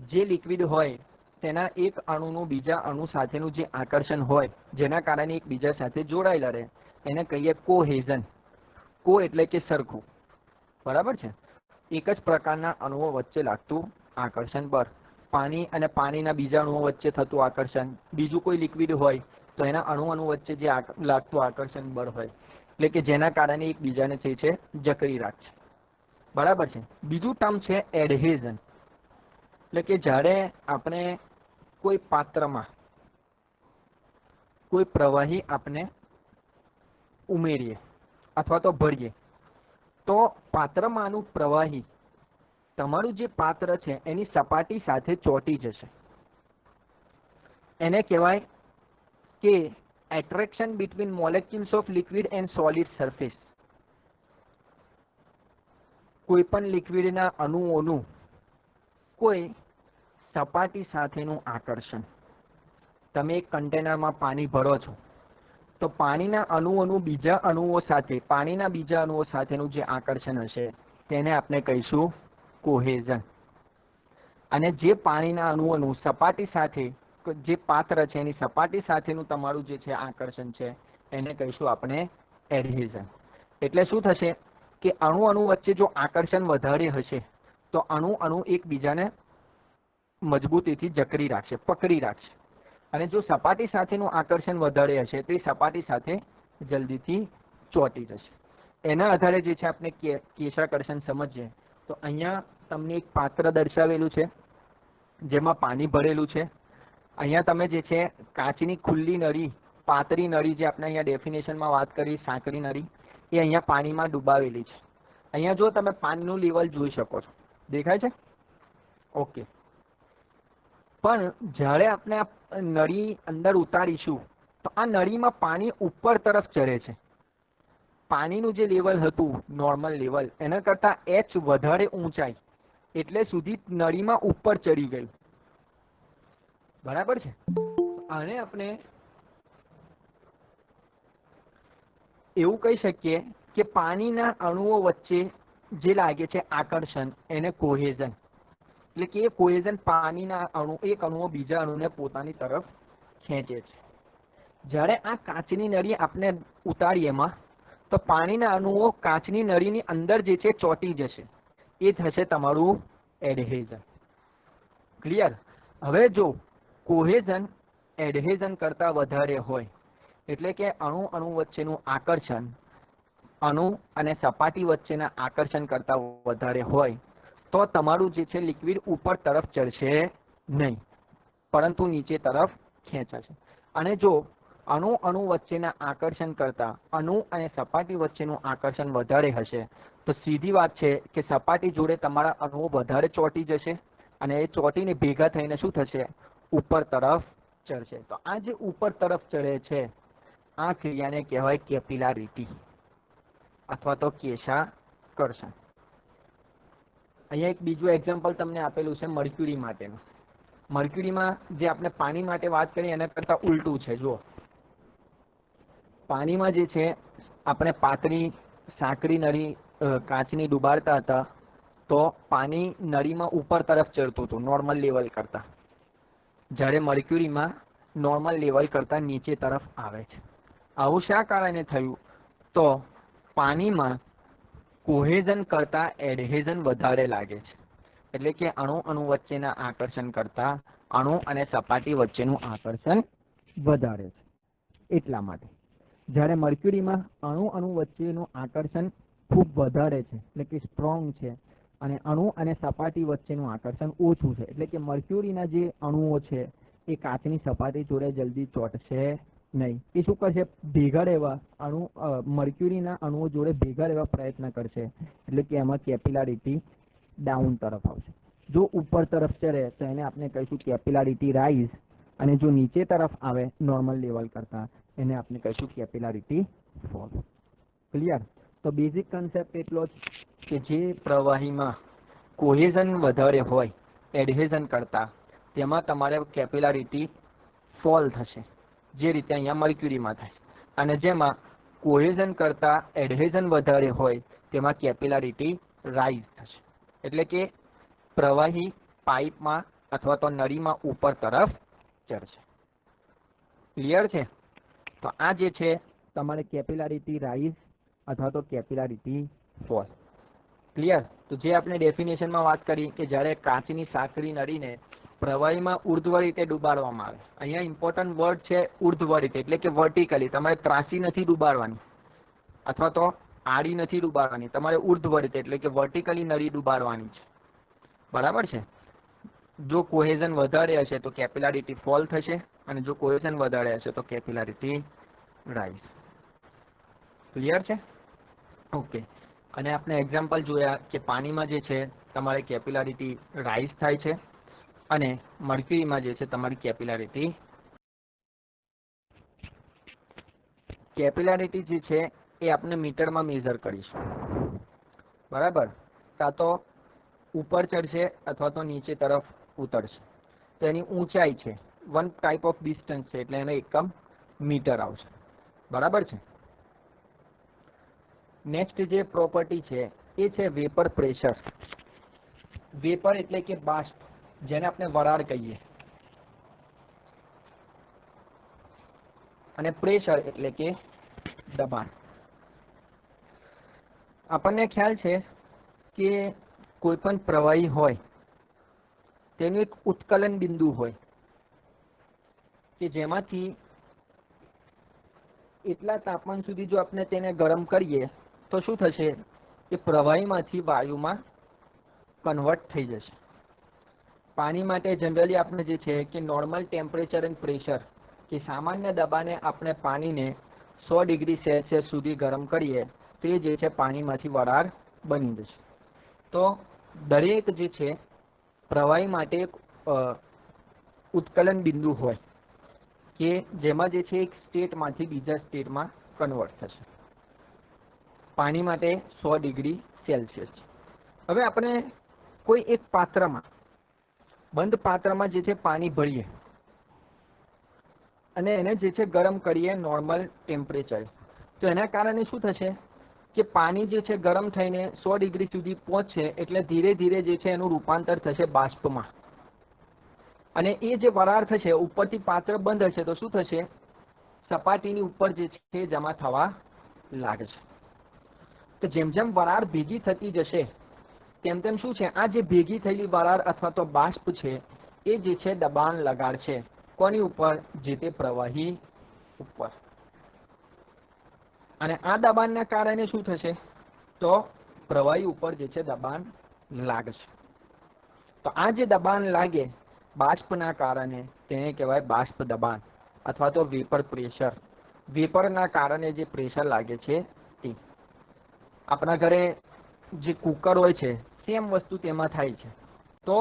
જે લિક્વિડ હોય તેના એક અણુનું બીજા અણુ સાથેનું જે આકર્ષણ હોય, જેના કારણે એકબીજા સાથે જોડાયેલા રહે, એને કહીએ કોહેઝન. કો એટલે કે સરખું, બરાબર છે? એક જ પ્રકારના અણુઓ વચ્ચે લાગતું આકર્ષણ બળ. પાણી અને પાણીના બીજા અણુઓ વચ્ચે થતું આકર્ષણ, બીજું કોઈ લિક્વિડ હોય તો એના અણુ વચ્ચે જે લાગતું આકર્ષણ બળ હોય, એટલે કે જેના કારણે એકબીજાને છે જકડી રાખશે. બરાબર છે? બીજું ટર્મ છે એડહેઝન, એટલે કે જ્યારે આપણે કોઈ પાત્રમાં કોઈ પ્રવાહી આપણે ઉમેરીએ અથવા તો ભરીએ તો પાત્રમાંનું પ્રવાહી તમારું જે પાત્ર છે એની સપાટી સાથે ચોંટી જશે. એને કહેવાય કે attraction between molecules of liquid and solid surface. કોઈ પણ લિક્વિડના અણુઓનું કોઈ સપાટી સાથેનું આકર્ષણ. તમે એક કન્ટેનરમાં પાણી ભરો છો તો પાણીના અણુઓનું બીજા અણુઓ સાથે, પાણીના બીજા અણુઓ સાથેનું જે આકર્ષણ હશે તેને આપણે કહીશું કોહેઝન. અને જે પાણીના અણુઓનું સપાટી સાથે, જે પાત્ર છે એની સપાટી સાથેનું તમારું જે છે આકર્ષણ છે એને કહીશું આપણે એડહેઝન. એટલે શું થશે કે અણુ વચ્ચે જો આકર્ષણ વધારે હશે તો અણુ અણુ એકબીજાને મજબૂતીથી જકડી રાખશે, પકડી રાખશે. અને જો સપાટી સાથેનું આકર્ષણ વધારે હશે તો એ સપાટી સાથે જલ્દીથી ચોંટી જશે. એના આધારે જે છે આપણે કેશાકર્ષણ સમજીએ તો અહીંયા તમને એક પાત્ર દર્શાવેલું છે જેમાં પાણી ભરેલું છે. અહીંયા તમે જે છે કાચની ખુલ્લી નળી, પાતળી નળી જે આપણે અહીંયા ડેફિનેશનમાં વાત કરી સાંકડી નળી, એ અહીંયા પાણીમાં ડૂબાવેલી છે. અહીંયા જો તમે પાણીનું લેવલ જોઈ શકો છો, દેખાય છે? ઓકે. પણ જ્યારે આપણે આ નળી અંદર ઉતારીશું તો આ નળીમાં પાણી ઉપર તરફ ચડે છે. પાણીનું જે લેવલ હતું નોર્મલ લેવલ એના કરતાં h વધારે ઊંચાઈ એટલે સુધી નળીમાં ઉપર ચડી ગયું. બરાબર છે? આને આપણે એવું કહી શકીએ કે પાણીના અણુઓ વચ્ચે જે લાગે છે આકર્ષણ એને કોહેઝન, એટલે કે એ કોહેઝન પાણીના અણુ એક અણુઓ બીજા અણુને પોતાની તરફ ખેંચે છે. જ્યારે આ કાચની નળી આપણે ઉતારીએ એમાં તો પાણીના અણુઓ કાચની નળીની અંદર જે છે ચોંટી જશે. એ થશે તમારું એડહેઝન. ક્લિયર? હવે જો કોહેઝન એડહેઝન કરતાં વધારે હોય એટલે કે અણુ અણુ વચ્ચેનું આકર્ષણ અણુ અને સપાટી વચ્ચેના આકર્ષણ કરતાં વધારે હોય તો તમારું જે છે લિક્વિડ ઉપર તરફ ચડશે નહીં, પરંતુ નીચે તરફ ખેંચાશે. અને જો અણુ અણુ વચ્ચેના આકર્ષણ કરતાં અણુ અને સપાટી વચ્ચેનું આકર્ષણ વધારે હશે તો સીધી વાત છે કે સપાટી જોડે તમારા અણુઓ વધારે ચોંટી જશે અને એ ચોંટીને ભેગા થઈને શું થશે? ઉપર તરફ ચડશે. તો આ જે ઉપર તરફ ચડે છે આ ક્રિયાને કહેવાય કેપિલારિટી અથવા તો કેશાકર્ષણ. અહીંયા એક બીજું એક્ઝામ્પલ તમને આપેલું છે મર્ક્યુરી માટેનું. મર્ક્યુરીમાં જે આપણે પાણી માટે વાત કરી એના કરતાં ઉલટું છે. જુઓ, પાણીમાં જે છે આપણે પાતળી સાંકડી નળી કાચની ડુબાડતા હતા તો પાણી નળીમાં ઉપર તરફ ચડતું હતું નોર્મલ લેવલ કરતાં. જ્યારે મર્ક્યુરીમાં નોર્મલ લેવલ કરતાં નીચે તરફ આવે છે. આવું શા કારણે થયું? તો પાણીમાં કોહેઝન કરતાં એડહેઝન વધારે લાગે છે. એટલે કે અણુ અણુ વચ્ચેના આકર્ષણ કરતાં અણુ અને સપાટી વચ્ચેનું આકર્ષણ વધારે છે. એટલા માટે જ્યારે મર્ક્યુરીમાં અણુ અણુ વચ્ચેનું આકર્ષણ ખૂબ વધારે છે એટલે કે સ્ટ્રોંગ છે અને અણુ અને સપાટી વચ્ચેનું આકર્ષણ ઓછું છે એટલે કે મર્ક્યુરીના જે અણુઓ છે એ કાચની સપાટી જોડે જલ્દી ચોંટશે નહીં. એ શું કરશે? ભેગા રહેવા અણુ મર્ક્યુરીના અણુઓ જોડે ભેગા રહેવા પ્રયત્ન કરશે એટલે કે એમાં કેપિલારિટી ડાઉન તરફ આવશે. જો ઉપર તરફ ચડે તો એને આપણે કહીશું કેપિલારિટી રાઇઝ અને જો નીચે તરફ આવે નોર્મલ લેવલ કરતાં એને આપણે કહીશું કેપિલારિટી ફોલ. ક્લિયર? તો બેઝિક કન્સેપ્ટ એટલો જ કે જે પ્રવાહીમાં કોહેઝન વધારે હોય એડહેઝન કરતાં તેમાં તમારે કેપિલારિટી ફોલ થશે, જે રીતે અહીંયા મર્ક્યુરીમાં થાય. અને જેમાં કોહેઝન કરતાં એડહેઝન વધારે હોય તેમાં કેપિલારિટી રાઇઝ થશે. એટલે કે પ્રવાહી પાઇપમાં અથવા તો નળીમાં ઉપર તરફ ચડશે. ક્લિયર છે? તો આ જે છે તમારે કેપિલારિટી રાઇઝ અથવા તો કેપિલારિટી ફોલ. ક્લિયર? તો જે આપણે ડેફિનેશનમાં વાત કરી કે જ્યારે કાચની સાંકડી નળીને પ્રવાહીમાં ઉર્ધ્વ રીતે ડૂબાડવામાં આવે. અહીંયા ઇમ્પોર્ટન્ટ વર્ડ છે ઉર્ધ્વ રીતે, એટલે કે વર્ટિકલી. તમારે ત્રાસી નથી ડૂબાડવાની અથવા તો આડી નથી ડૂબાડવાની, તમારે ઉર્ધ્વ રીતે એટલે કે વર્ટિકલી નળી ડૂબાડવાની છે. બરાબર છે? જો કોહેઝન વધારે હશે તો કેપિલારિટી ફોલ થશે અને જો કોહેઝન વધારે હશે તો કેપિલારિટી રાઇઝ. ક્લિયર છે? ઓકે. અને આપણે એક્ઝામ્પલ જોયા કે પાણીમાં જે છે તમારે કેપિલારિટી રાઇઝ થાય છે અને મર્ક્યુરીમાં જે છે તમારી કેપિલારિટી જે છે એ આપણે મીટરમાં મેઝર કરીશું. બરાબર? કાં તો ઉપર ચડશે અથવા તો નીચે તરફ ઉતરશે. તો એની ઊંચાઈ છે, વન ટાઈપ ઓફ ડિસ્ટન્સ છે એટલે એનો એકમ મીટર આવશે. બરાબર છે? નેક્સ્ટ જે પ્રોપર્ટી છે એ છે વેપર પ્રેશર. વેપર એટલે કે બાષ્પ, જેને આપણે વરાળ કહીએ, અને પ્રેશર એટલે કે દબાણ. આપણને ખ્યાલ છે કે કોઈપણ પ્રવાહી હોય તેનું એક ઉત્કલન બિંદુ હોય કે જેમાંથી એટલા તાપમાન સુધી જો આપણે તેને ગરમ કરીએ તો શું થશે કે પ્રવાહીમાંથી વાયુમાં કન્વર્ટ થઈ જશે. પાણી માટે જનરલી આપણે જે છે કે નોર્મલ ટેમ્પરેચર એન્ડ પ્રેશર કે સામાન્ય દબાણે આપણે પાણીને 100 ડિગ્રી સેલ્સિયસ સુધી ગરમ કરીએ તે જે છે પાણીમાંથી વરાળ બની જશે. તો દરેક જે છે પ્રવાહી માટે એક ઉત્કલન બિંદુ હોય કે જેમાં જે છે એક સ્ટેટમાંથી બીજા સ્ટેટમાં કન્વર્ટ થશે. પાણી માટે 100 ડિગ્રી સેલ્સિયસ. હવે આપણે કોઈ એક પાત્રમાં, બંધ પાત્રમાં જે છે પાણી ભરીએ અને એને જે છે ગરમ કરીએ નોર્મલ ટેમ્પરેચર, તો એના કારણે શું થશે કે પાણી જે છે ગરમ થઈને 100 ડિગ્રી સુધી પહોંચશે એટલે ધીરે ધીરે જે છે એનું રૂપાંતર થશે બાષ્પમાં, અને એ જે વરાળ થશે ઉપરથી પાત્ર બંધ હશે તો શું થશે, સપાટીની ઉપર જે છે જમા થવા લાગશે. તો જેમ જેમ વરાળ ભેગી થતી જશે તેમ તેમ શું છે, આ જે ભેગી થયેલી વરાળ અથવા તો બાષ્પ છે એ જે છે દબાણ લગાડશે કોની ઉપર, જે તે પ્રવાહી ઉપર. અને આ દબાણના કારણે શું થશે, તો પ્રવાહી ઉપર જે છે દબાણ લાગશે. તો આ જે દબાણ લાગે બાષ્પના કારણે તેને કહેવાય બાષ્પ દબાણ અથવા તો વેપર પ્રેશર. વેપરના કારણે જે પ્રેશર લાગે છે તે. આપણા ઘરે જે કુકર હોય છે સેમ વસ્તુ તેમાં થાય છે. તો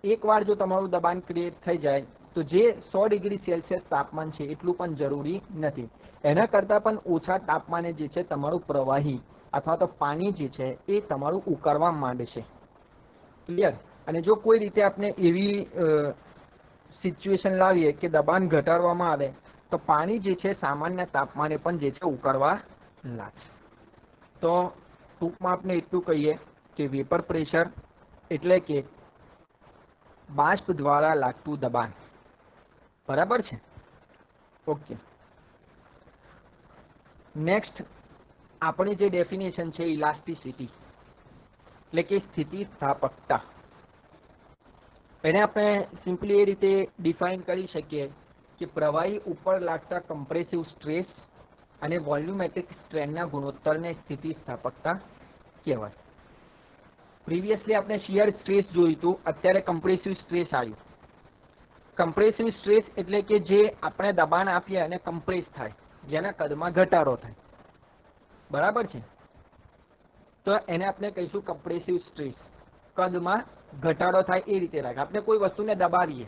એકવાર જો તમારું દબાણ ક્રિએટ થઈ જાય તો જે 100 ડિગ્રી સેલ્સિયસ તાપમાન છે એટલું પણ જરૂરી નથી, એના કરતાં પણ ઓછા તાપમાને જે છે તમારું પ્રવાહી અથવા તો પાણી જે છે એ તમારું ઉકળવા માંડશે. ક્લિયર? અને જો કોઈ રીતે આપણે એવી સિચ્યુએશન લાવીએ કે દબાણ ઘટાડવામાં આવે તો પાણી જે છે સામાન્ય તાપમાને પણ જે છે ઉકળવા લાગશે. તો ટૂંકમાં આપણે એટલું કહીએ કે વેપર પ્રેશર એટલે કે બાષ્પ દ્વારા લાગતું દબાણ. બરાબર છે? ઓકે. નેક્સ્ટ આપણી જે ડેફિનેશન છે ઇલાસ્ટિસિટી એટલે કે સ્થિતિસ્થાપકતા. એને આપણે સિમ્પલી એ રીતે ડિફાઇન કરી શકીએ કે પ્રવાહી ઉપર લાગતા કમ્પ્રેસિવ સ્ટ્રેસ અને વોલ્યુમેટ્રિક સ્ટ્રેનના ગુણોત્તરને સ્થિતિસ્થાપકતા કહેવાય. પ્રીવિયસલી આપણે શિયર સ્ટ્રેસ જોયું હતું, અત્યારે કમ્પ્રેસિવ સ્ટ્રેસ આવ્યું. કમ્પ્રેસિવ સ્ટ્રેસ એટલે કે જે આપણે દબાણ આપીએ અને કમ્પ્રેસ થાય, જેના કદમાં ઘટાડો થાય. બરાબર છે? તો એને આપણે કહીશું કમ્પ્રેસિવ સ્ટ્રેસ. કદમાં ઘટાડો થાય એ રીતે રાખે. આપણે કોઈ વસ્તુને દબાવીએ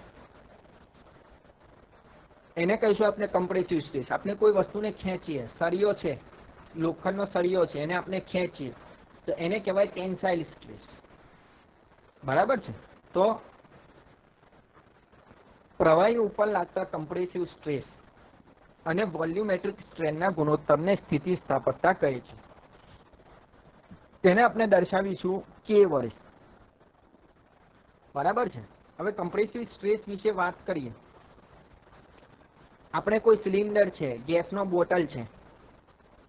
એને કહીશું આપણે કમ્પ્રેસિવ સ્ટ્રેસ. આપણે કોઈ વસ્તુને ખેંચીએ, સળિયો છે, લોખંડનો સળિયો છે, એને આપણે ખેંચીએ તો એને કહેવાય ટેન્સાઇલ સ્ટ્રેસ. બરાબર છે? તો પ્રવાહી ઉપર લાગતા કમ્પ્રેસિવ સ્ટ્રેસ અને વોલ્યુમેટ્રિક સ્ટ્રેનના ગુણોત્તરને સ્થિતિસ્થાપકતા કહે છે. તેને આપણે દર્શાવીશું K વડે. બરાબર છે? હવે કમ્પ્રેસિવ સ્ટ્રેસ વિશે વાત કરીએ. આપણે કોઈ સિલિન્ડર છે, ગેસનો બોટલ છે,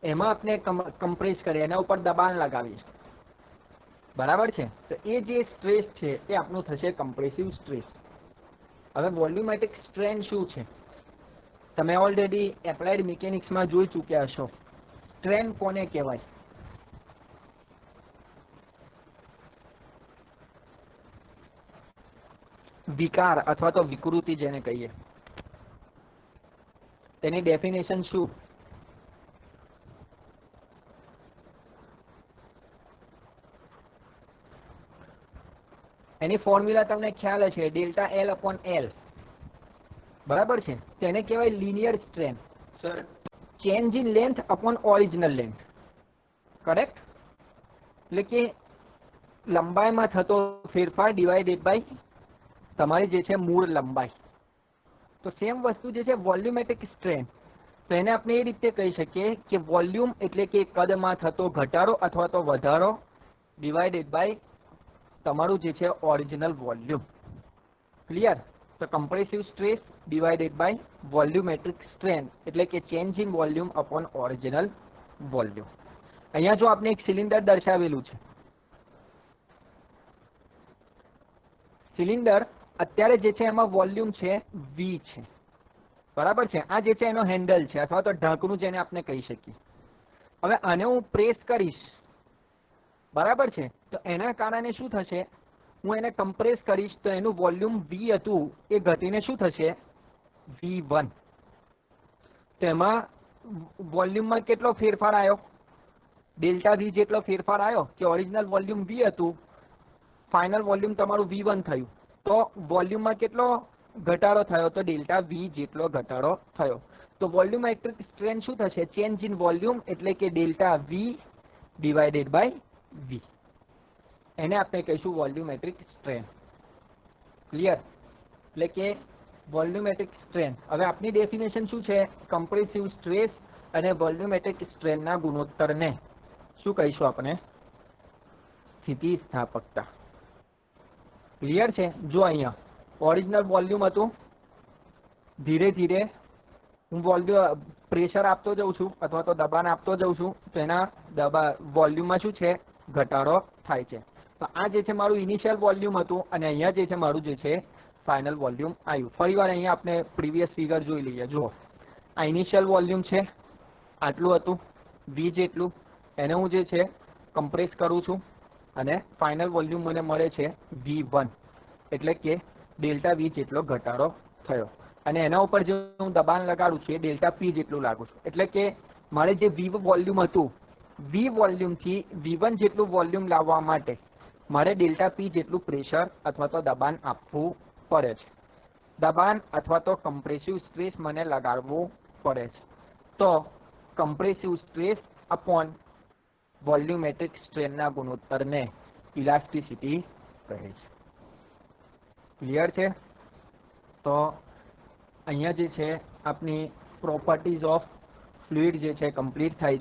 એમાં આપણે કમ્પ્રેસ કરીએ, એના ઉપર દબાણ લગાવીએ. બરાબર છે? તો એ જે સ્ટ્રેસ છે એ આપણું થશે કમ્પ્રેસિવ સ્ટ્રેસ. હવે વોલ્યુમેટ્રિક સ્ટ્રેન શું છે? તમે ઓલરેડી એપ્લાઇડ મિકેનિક્સમાં જોઈ ચૂક્યા હશો. સ્ટ્રેન કોને કહેવાય? વિકાર અથવા તો વિકૃતિ જેને કહીએ. તેની ડેફિનેશન શું? એની ફોર્મ્યુલા તમને ખ્યાલ હશે, ડેલ્ટા L અપોન L. બરાબર છે? તેને કહેવાય linear strain. Sir, change in length upon original length. Correct? એટલે કે લંબાઈમાં થતો ફેરફાર ડિવાઇડેડ બાય તમારી જે છે મૂળ લંબાઈ. તો સેમ વસ્તુ જે છે વોલ્યુમેટ્રિક સ્ટ્રેન, તો એને આપણે એ રીતે કહી શકીએ કે વોલ્યુમ એટલે કે કદમાં થતો ઘટાડો અથવા તો વધારો ડિવાઇડેડ બાય તમારું જે છે ઓરિજિનલ વોલ્યુમ. ક્લિયર? તો compressive stress divided by volumetric strain એટલે કે change in volume upon original volume. અહીંયા જો આપણે એક સિલિન્ડર દર્શાવેલું છે, સિલિન્ડર અત્યારે જે છે એમાં વોલ્યુમ છે V છે, બરાબર છે। આ જે છે એનો હેન્ડલ છે અથવા તો ઢાંકણું જેને આપણે કહી શકીએ। હવે આને હું પ્રેસ કરીશ, બરાબર છે, તો એના કારણે શું થશે, હું એને કમ્પ્રેસ કરીશ તો એનું વોલ્યુમ V હતું એ ઘટીને શું થશે, V1। તો એમાં વોલ્યુમમાં કેટલો ફેરફાર આવ્યો, ડેલ્ટા V જેટલો ફેરફાર આવ્યો કે ઓરિજિનલ વોલ્યુમ V હતું, ફાઇનલ વોલ્યુમ તમારું V1 થયું, તો વોલ્યુમમાં કેટલો ઘટાડો થયો, તો ડેલ્ટા V જેટલો ઘટાડો થયો। તો વોલ્યુમેટ્રિક સ્ટ્રેન શું થશે, ચેન્જ ઇન વોલ્યુમ એટલે કે delta V divided by V, એને આપણે કહીશું વોલ્યુમેટ્રિક સ્ટ્રેન। ક્લિયર? એટલે કે વોલ્યુમેટ્રિક સ્ટ્રેન, હવે આપની ડેફિનેશન શું છે, કમ્પ્રેસિવ સ્ટ્રેસ અને વોલ્યુમેટ્રિક સ્ટ્રેનના ગુણોત્તરને શું કહીશું આપણે, સ્થિતિસ્થાપકતા। ક્લિયર છે? જો અહીંયા ઓરિજિનલ વોલ્યુમ હતું, ધીરે ધીરે હું પ્રેશર આપતો જાઉં છું અથવા તો દબાણ આપતો જાઉં છું તો એના વોલ્યુમમાં શું છે, ઘટાડો થાય છે। તો આ જે છે મારું ઇનિશિયલ વોલ્યુમ હતું અને અહીંયા જે છે મારું જે છે ફાઇનલ વોલ્યુમ આવ્યું। ફરીવાર અહીંયા આપણે પ્રીવિયસ ફિગર જોઈ લઈએ। જુઓ, આ ઇનિશિયલ વોલ્યુમ છે, આટલું હતું V જેટલું, એને હું જે છે કમ્પ્રેસ કરું છું અને ફાઇનલ વોલ્યુમ મને મળે છે V1, એટલે કે ડેલ્ટા V જેટલો ઘટાડો થયો। અને એના ઉપર જે હું દબાણ લગાડું છું એ ડેલ્ટા P જેટલું લાગુ છું, એટલે કે મારે જે V વોલ્યુમ હતું, V વોલ્યુમથી V1 જેટલું વોલ્યુમ લાવવા માટે મારે ડેલ્ટા P જેટલું પ્રેશર અથવા તો દબાણ આપવું પડે છે, દબાણ અથવા તો કમ્પ્રેસિવ સ્ટ્રેસ મને લગાડવું પડે છે। તો કમ્પ્રેસિવ સ્ટ્રેસ અપોન વોલ્યુમેટ્રિક સ્ટ્રેનના ગુણોત્તરને ઇલાસ્ટિસિટી કહે છે। ક્લિયર છે? તો અહીંયા જે છે આપની પ્રોપર્ટીઝ ઓફ ફ્લુઇડ જે છે કમ્પ્લીટ થાય છે।